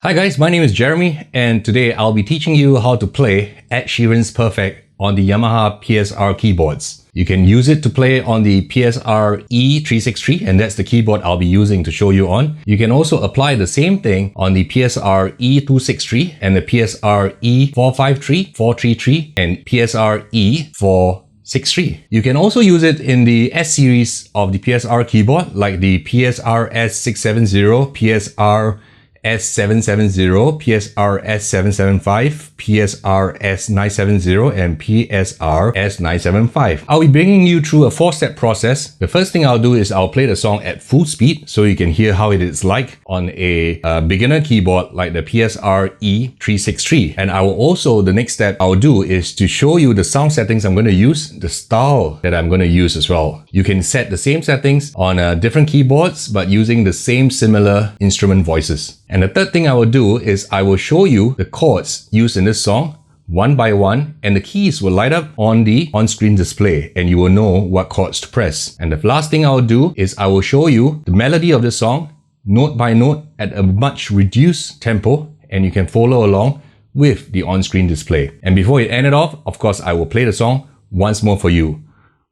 Hi guys, my name is Jeremy and today I'll be teaching you how to play Ed Sheeran's Perfect on the Yamaha PSR keyboards. You can use it to play on the PSR-E363 and that's the keyboard I'll be using to show you on. You can also apply the same thing on the PSR-E263 and the PSR-E453, 433 and PSR-E463. You can also use it in the S series of the PSR keyboard like the PSR-S670, PSR-S770, PSR-S775, PSR-S970 and PSR-S975. I'll be bringing you through a 4-step process. The first thing I'll do is I'll play the song at full speed so you can hear how it is like on a beginner keyboard like the PSR-E363. And I will also, the next step I'll do is to show you the sound settings I'm going to use, the style that I'm going to use as well. You can set the same settings on different keyboards but using the same similar instrument voices. And the third thing I will do is I will show you the chords used in this song one by one, and the keys will light up on the on-screen display and you will know what chords to press. And the last thing I will do is I will show you the melody of the song note by note at a much reduced tempo and you can follow along with the on-screen display. And before we end it off, of course, I will play the song once more for you.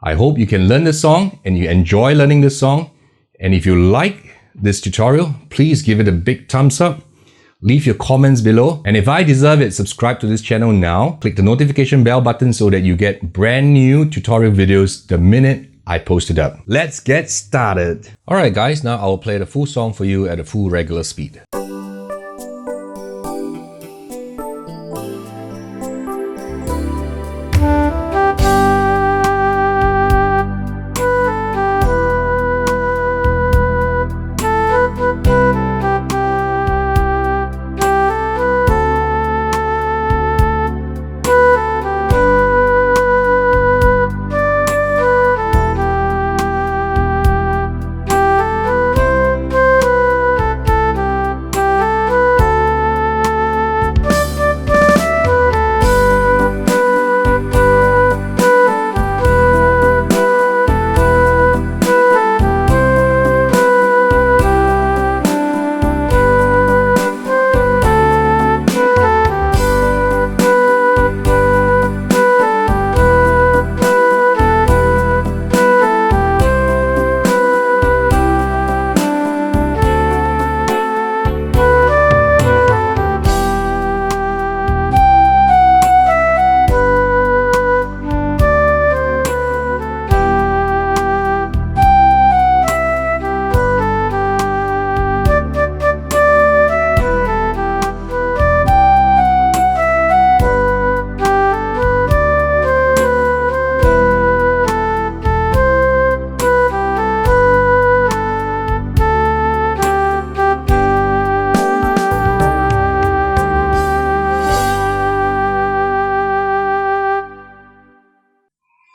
I hope you can learn this song and you enjoy learning this song. And if you like this tutorial, please give it a big thumbs up, leave your comments below, and if I deserve it, subscribe to this channel now. Click the notification bell button so that you get brand new tutorial videos the minute I post it up. Let's get started. Alright guys, now I'll play the full song for you at a full regular speed.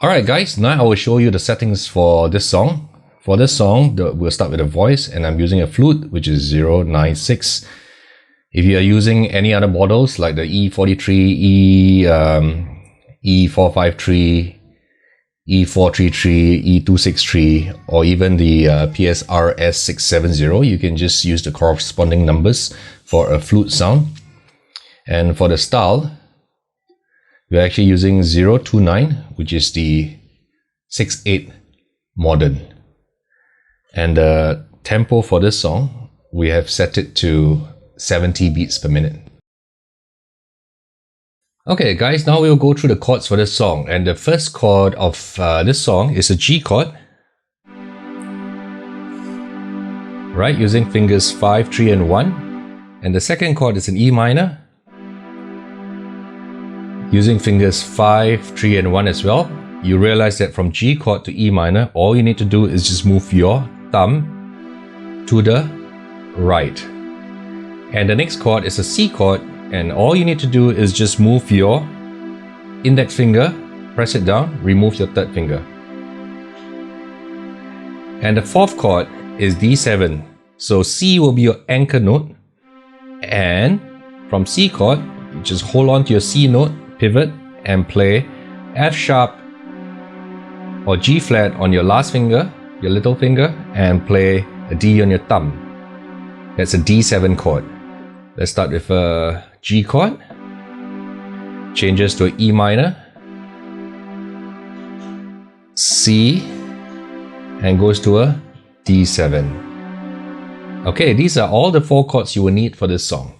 Alright guys, now I will show you the settings for this song. For this song, we'll start with a voice and I'm using a flute which is 096. If you are using any other models like the E43, E453, E433, E263 or even the PSR-S670, you can just use the corresponding numbers for a flute sound. And for the style, we're actually using 029, which is the 6/8 modern. And the tempo for this song, we have set it to 70 beats per minute. Okay guys, now we'll go through the chords for this song. And the first chord of this song is a G chord. Right, using fingers 5, 3 and 1. And the second chord is an E minor. Using fingers 5, 3 and 1 as well. You realize that from G chord to E minor, all you need to do is just move your thumb to the right. And the next chord is a C chord and all you need to do is just move your index finger, press it down, remove your third finger. And the fourth chord is D7. So C will be your anchor note and from C chord, you just hold on to your C note, pivot and play F sharp or G flat on your last finger, your little finger, and play a D on your thumb. That's a D7 chord. Let's start with a G chord, changes to an E minor, C, and goes to a D7. Okay, these are all the 4 chords you will need for this song.